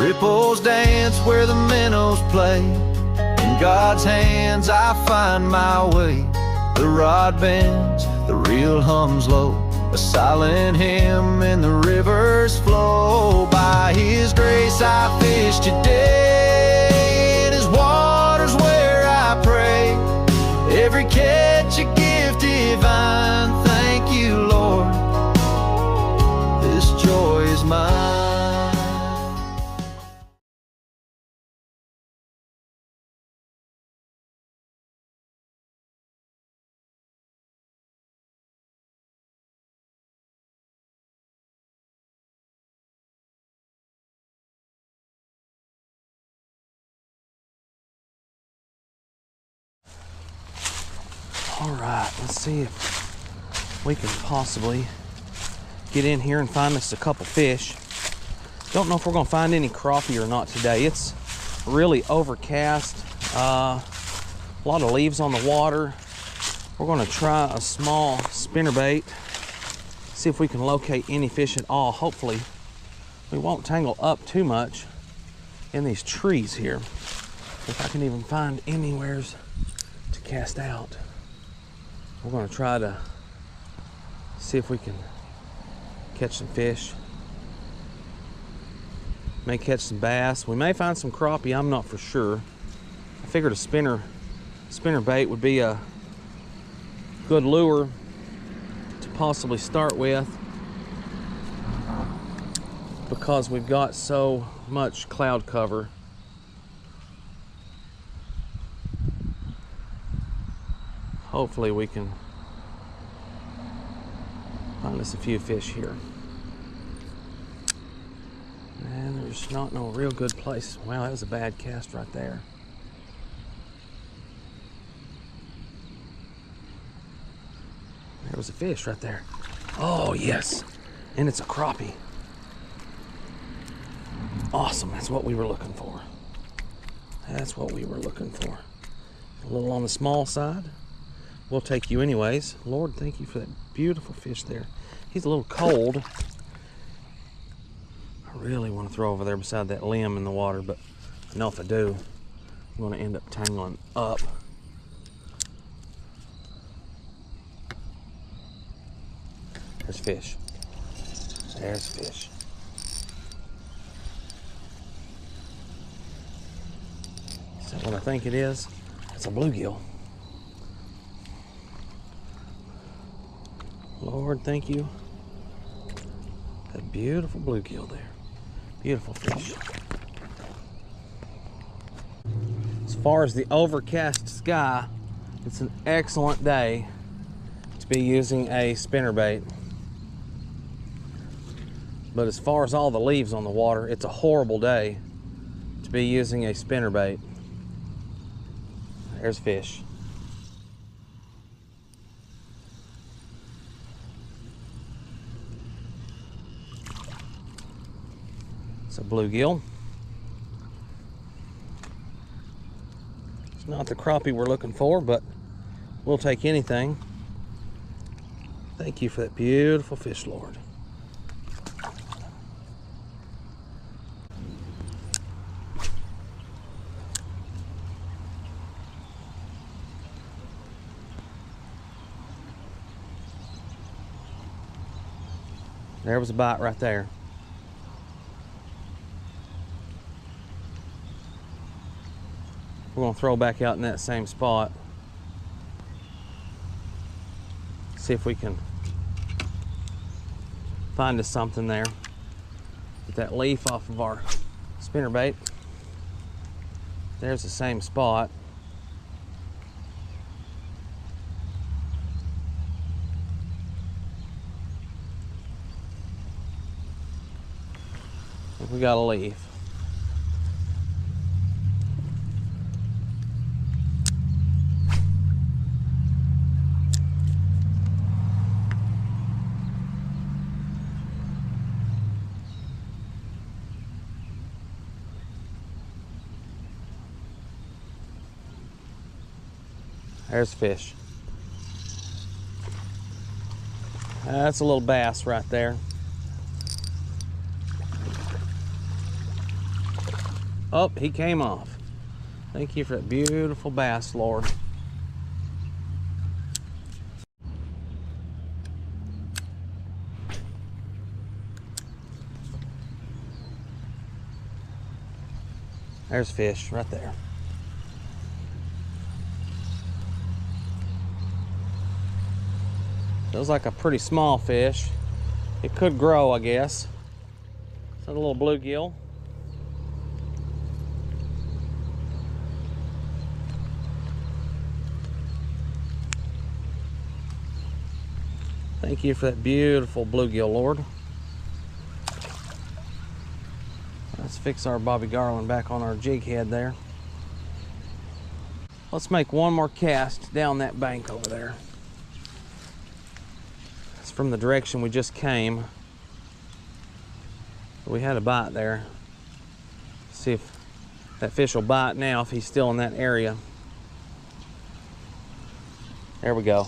Ripples dance where the minnows play. In God's hands I find my way. The rod bends, the reel hums low, a silent hymn and the rivers flow. By His grace I fish today, in His waters where I pray. Every catch a gift divine, thank you Lord, this joy is mine. All right, let's see if we can possibly get in here and find us a couple fish. Don't know if we're gonna find any crappie or not today. It's really overcast, a lot of leaves on the water. We're gonna try a small spinnerbait, see if we can locate any fish at all. Hopefully we won't tangle up too much in these trees here. If I can even find anywheres to cast out. We're gonna try to see if we can catch some fish. May catch some bass. We may find some crappie, I'm not for sure. I figured a spinner bait would be a good lure to possibly start with, because we've got so much cloud cover. Hopefully we can find us a few fish here. And there's not no real good place. Wow, that was a bad cast right there. There was a fish right there. Oh yes, and it's a crappie. Awesome, that's what we were looking for. That's what we were looking for. A little on the small side. We'll take you anyways. Lord, thank you for that beautiful fish there. He's a little cold. I really want to throw over there beside that limb in the water, but I know if I do, I'm going to end up tangling up. There's fish. There's fish. Is that what I think it is? It's a bluegill. Lord, thank you. That beautiful bluegill there. Beautiful fish. As far as the overcast sky, it's an excellent day to be using a spinnerbait. But as far as all the leaves on the water, it's a horrible day to be using a spinnerbait. There's fish. It's a bluegill. It's not the crappie we're looking for, but we'll take anything. Thank you for that beautiful fish, Lord. There was a bite right there. We're gonna throw back out in that same spot. See if we can find us something there. Get that leaf off of our spinnerbait. There's the same spot. We got a leaf. There's fish. That's a little bass right there. Oh, he came off. Thank you for that beautiful bass, Lord. There's fish right there. Feels like a pretty small fish. It could grow, I guess. It's a little bluegill. Thank you for that beautiful bluegill, Lord. Let's fix our Bobby Garland back on our jig head there. Let's make one more cast down that bank over there. It's from the direction we just came. We had a bite there. See if that fish will bite now if he's still in that area. There we go.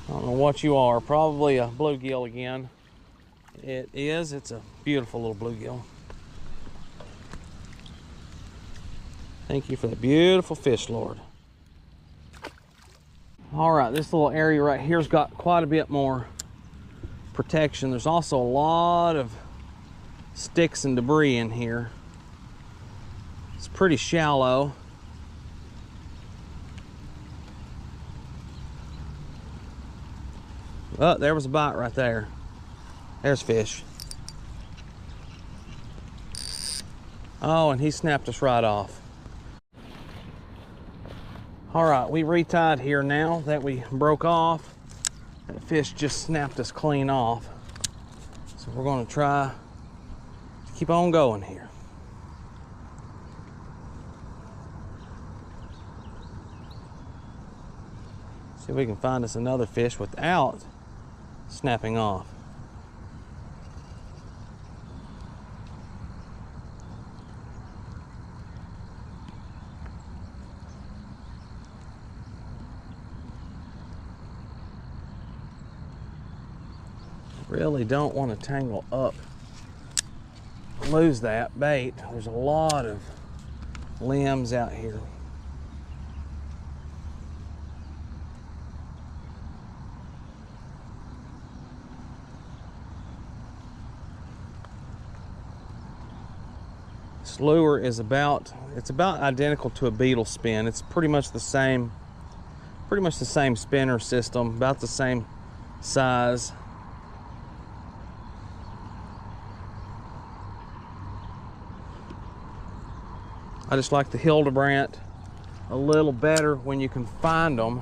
I don't know what you are, probably a bluegill again. It is, it's a beautiful little bluegill. Thank you for that beautiful fish, Lord. All right, this little area right here's got quite a bit more protection. There's also a lot of sticks and debris in here. It's pretty shallow. Oh, there was a bite right there. There's fish. Oh, and he snapped us right off. All right, we retied here now that we broke off. That fish just snapped us clean off. So we're gonna try to keep on going here. See if we can find us another fish without snapping off. Really don't want to tangle up, lose that bait. There's a lot of limbs out here. This lure is about identical to a beetle spin. It's pretty much the same spinner system, about the same size. I just like the Hilderbrandt a little better when you can find them,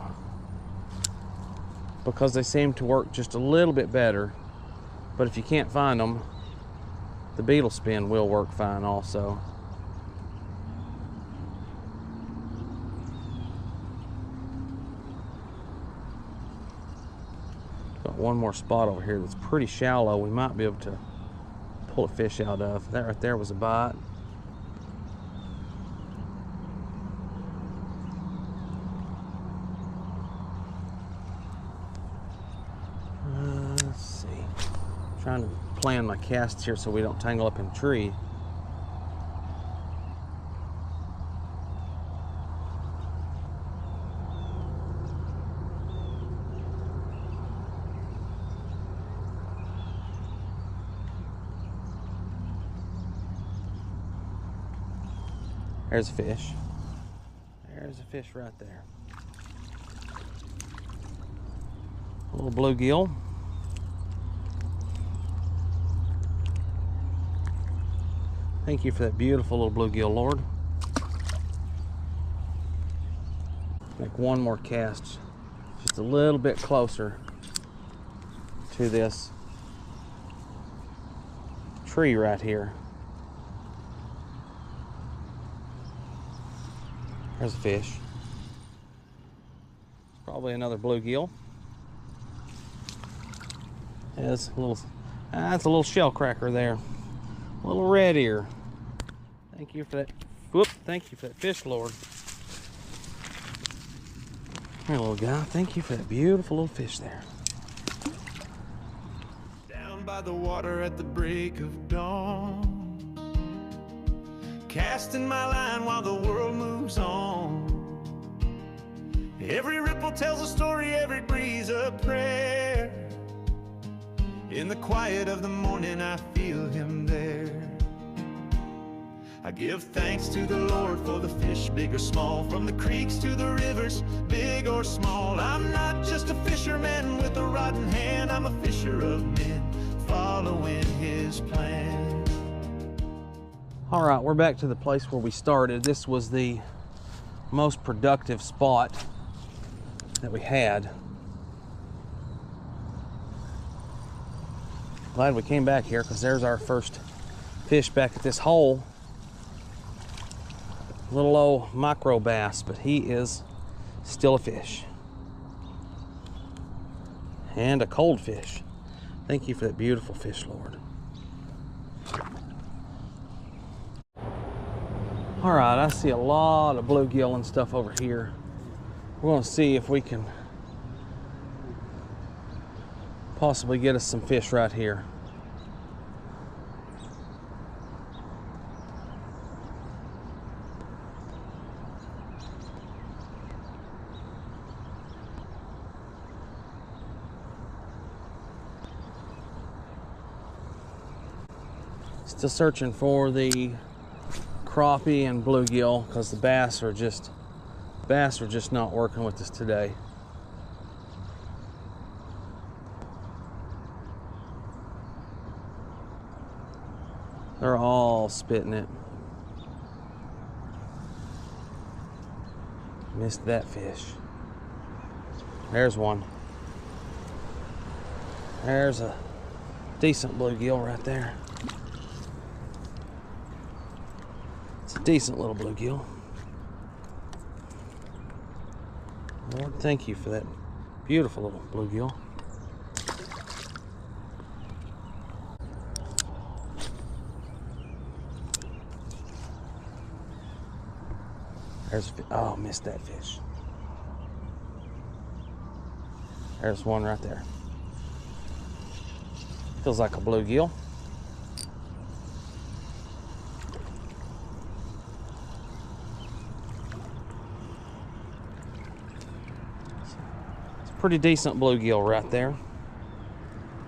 because they seem to work just a little bit better. But if you can't find them, the beetle spin will work fine also. Got one more spot over here that's pretty shallow. We might be able to pull a fish out of. That right there was a bite. Let's see. I'm trying to plan my casts here so we don't tangle up in the tree. There's a fish. There's a fish right there. A little bluegill. Thank you for that beautiful little bluegill, Lord. Make one more cast, just a little bit closer to this tree right here. There's a fish. It's probably another bluegill. That's a little shell cracker there. A little red ear. Thank you for that. Whoop! Thank you for that fish, Lord. Here, little guy. Thank you for that beautiful little fish there. Down down by the water at the break of dawn, casting my line while the world moves on. Every ripple tells a story, every breeze a prayer. In the quiet of the morning I feel him there. I give thanks to the Lord for the fish, big or small, from the creeks to the rivers, big or small. I'm not just a fisherman with a rod in hand, I'm a fisher of men, following his plan. All right, we're back to the place where we started. This was the most productive spot that we had. Glad we came back here, because there's our first fish back at this hole. Little old micro bass, but he is still a fish. And a cold fish. Thank you for that beautiful fish, Lord. All right, I see a lot of bluegill and stuff over here. We're gonna see if we can possibly get us some fish right here. Still searching for the crappie and bluegill, because the bass are just not working with us today. They're all spitting it. Missed that fish. There's one. There's a decent bluegill right there. It's a decent little bluegill. Lord, thank you for that beautiful little bluegill. There's, oh, missed that fish. There's one right there. Feels like a bluegill. It's a pretty decent bluegill right there.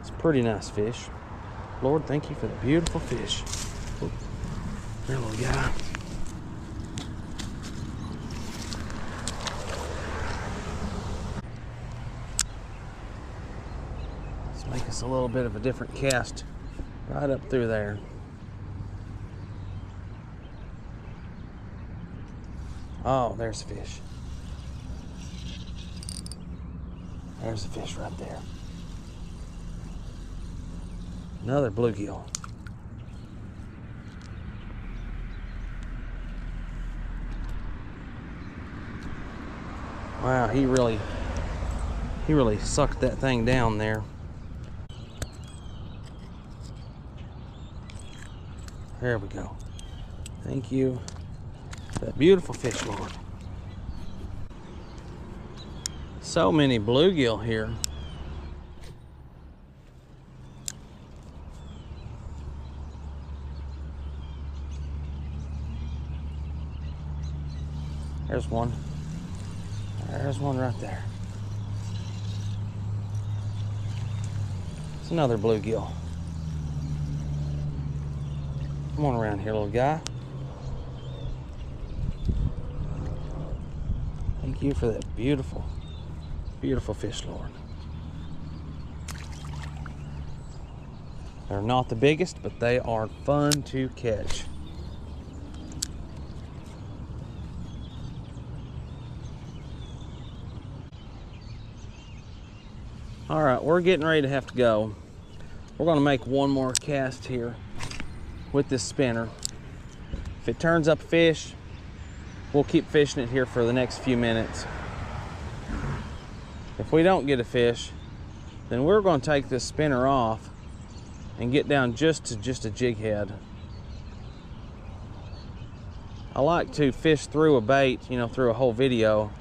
It's a pretty nice fish. Lord, thank you for the beautiful fish. Oh, there, little guy. Make us a little bit of a different cast right up through there. Oh, there's a fish. There's a fish right there. Another bluegill. Wow, he really sucked that thing down there. There we go. Thank you for that beautiful fish, Lord. So many bluegill here. There's one. There's one right there. It's another bluegill. Come on around here, little guy. Thank you for that beautiful, beautiful fish, Lord. They're not the biggest, but they are fun to catch. All right, we're getting ready to have to go. We're gonna make one more cast here with this spinner. If it turns up a fish, we'll keep fishing it here for the next few minutes. If we don't get a fish, then we're going to take this spinner off and get down just to a jig head. I like to fish through a bait, you know, through a whole video,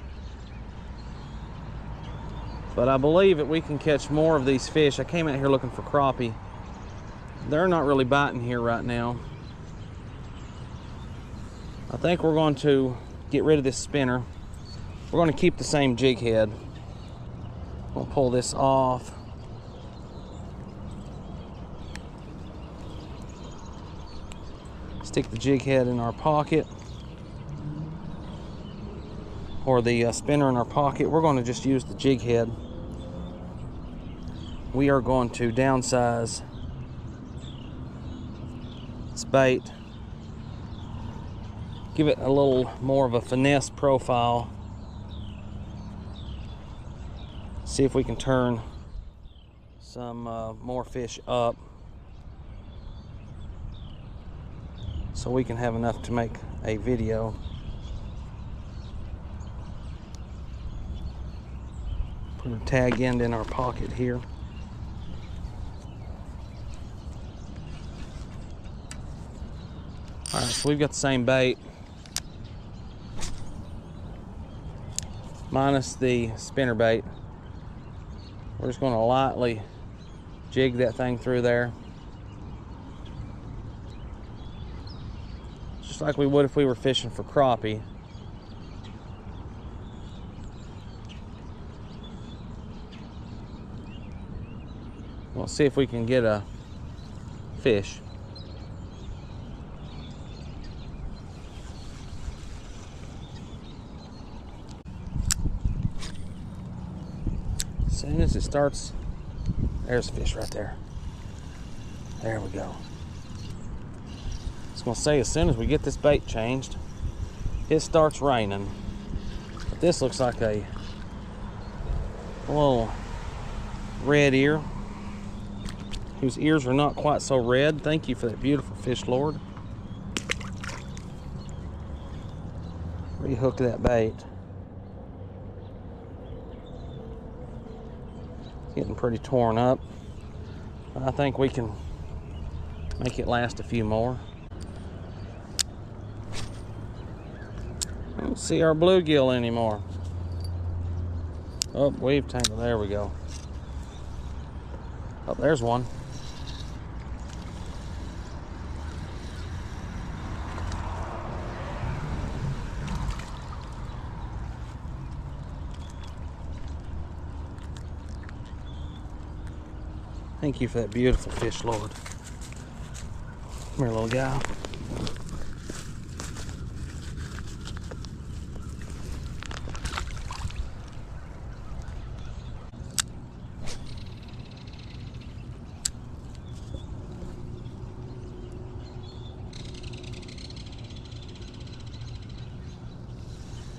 but I believe that we can catch more of these fish. I came out here looking for crappie, They're not really biting here right now. I think we're going to get rid of this spinner. We're going to keep the same jig head. We'll pull this off. Stick the jig head in our pocket, or the spinner in our pocket. We're going to just use the jig head. We are going to downsize this bait, give it a little more of a finesse profile. See if we can turn some more fish up so we can have enough to make a video. Put a tag end in our pocket here. All right, so we've got the same bait, minus the spinner bait. We're just going to lightly jig that thing through there, just like we would if we were fishing for crappie. We'll see if we can get a fish. As soon as it starts, there's a fish right there. There we go. I was gonna say, as soon as we get this bait changed, it starts raining. But this looks like a little red ear, whose ears are not quite so red. Thank you for that beautiful fish, Lord. Rehook that bait. Getting pretty torn up. I think we can make it last a few more. I don't see our bluegill anymore. Oh, weave tangle. There we go. Oh, there's one. Thank you for that beautiful fish, Lord. Come here, little guy.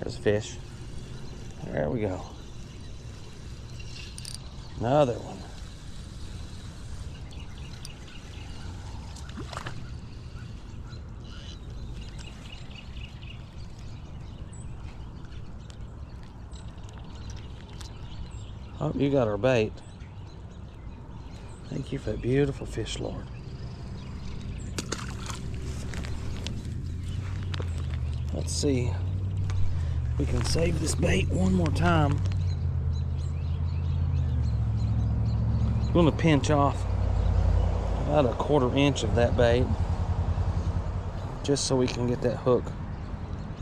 There's a fish. There we go. Another one. Oh, you got our bait. Thank you for that beautiful fish, Lord. Let's see. We can save this bait one more time. I'm going to pinch off about a 1/4 inch of that bait, just so we can get that hook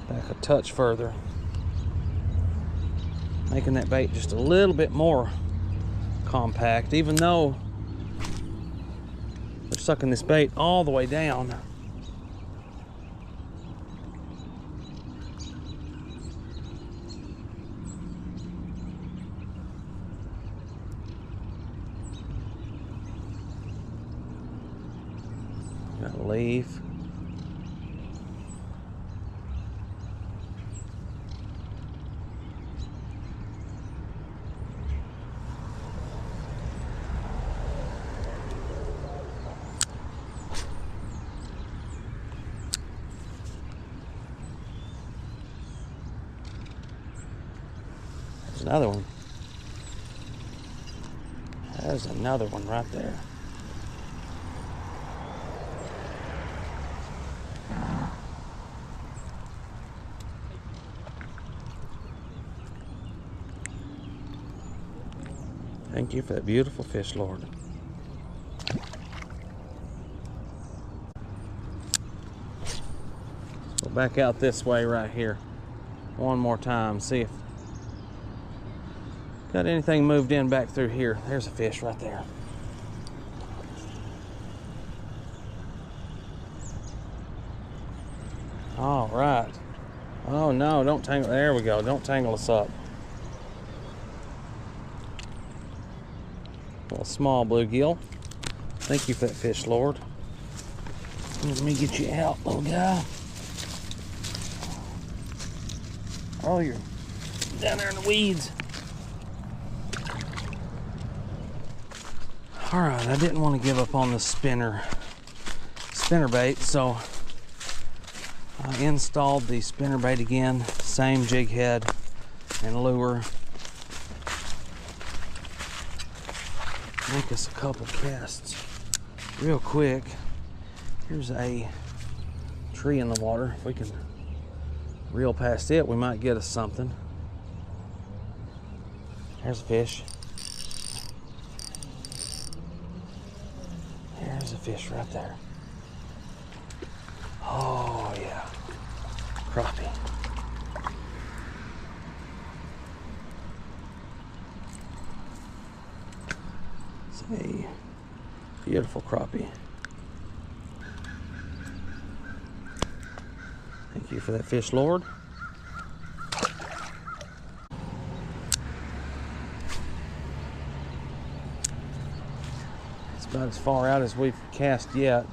back a touch further, making that bait just a little bit more compact, even though we're sucking this bait all the way down. Got a leaf. Another one. There's another one right there. Thank you for that beautiful fish, Lord. back out this way right here one more time, see if got anything moved in back through here. There's a fish right there. All right. Oh no, don't tangle. There we go. Don't tangle us up. A little small bluegill. Thank you for that fish, Lord. Let me get you out, little guy. Oh, you're down there in the weeds. All right, I didn't want to give up on the spinner bait, so I installed the spinner bait again, same jig head and lure. Make us a couple casts real quick. Here's a tree in the water. If we can reel past it, we might get us something. There's a fish. There's a fish right there. Oh yeah, crappie. It's a beautiful crappie. Thank you for that fish, Lord. It's about as far out as we've cast yet.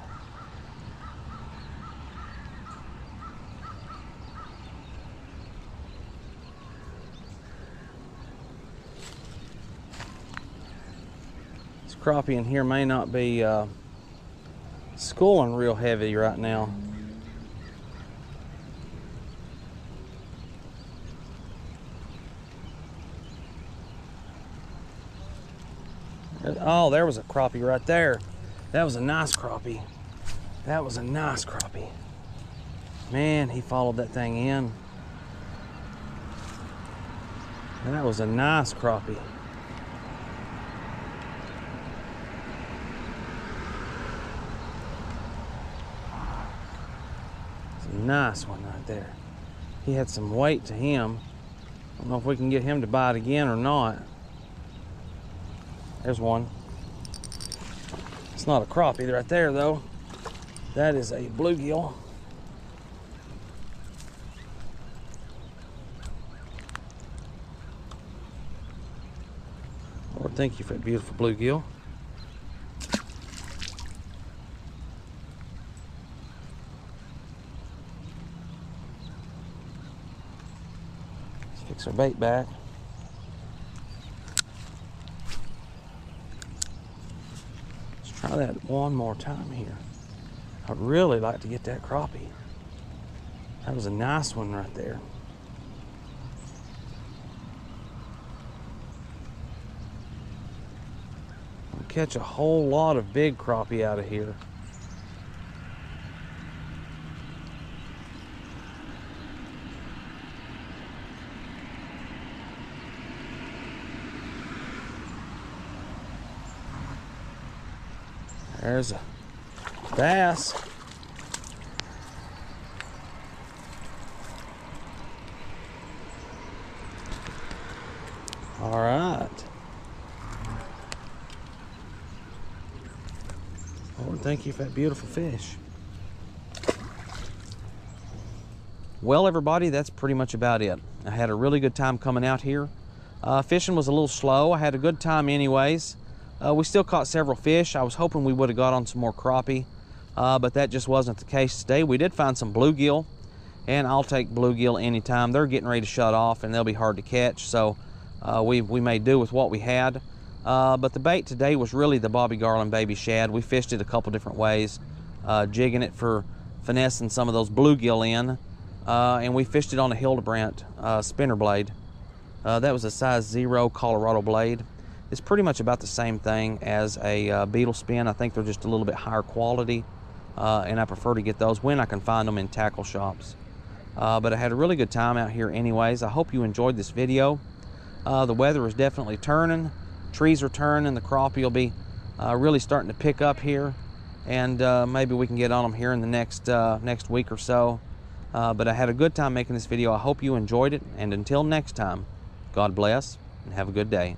This crappie in here may not be schooling real heavy right now. Oh, there was a crappie right there. That was a nice crappie. That was a nice crappie. Man, he followed that thing in. That was a nice crappie. It's a nice one right there. He had some weight to him. I don't know if we can get him to bite again or not. There's one. It's not a crappie right there though. That is a bluegill. Lord, thank you for that beautiful bluegill. Let's fix our bait back. Try that one more time here. I'd really like to get that crappie. That was a nice one right there. I'll catch a whole lot of big crappie out of here. There's a bass. All right. Lord, thank you for that beautiful fish. Well, everybody, that's pretty much about it. I had a really good time coming out here. Fishing was a little slow. I had a good time anyways. We still caught several fish. I was hoping we would have got on some more crappie, but that just wasn't the case today. We did find some bluegill, and I'll take bluegill anytime. They're getting ready to shut off, and they'll be hard to catch, so we made do with what we had. But the bait today was really the Bobby Garland Baby Shad. We fished it a couple different ways, jigging it for finessing some of those bluegill in, and we fished it on a Hilderbrandt spinner blade. That was a size 0 Colorado blade. It's pretty much about the same thing as a beetle spin. I think they're just a little bit higher quality, and I prefer to get those when I can find them in tackle shops. But I had a really good time out here anyways. I hope you enjoyed this video. The weather is definitely turning. Trees are turning. The crappie will be really starting to pick up here, and maybe we can get on them here in the next week or so. But I had a good time making this video. I hope you enjoyed it, and until next time, God bless and have a good day.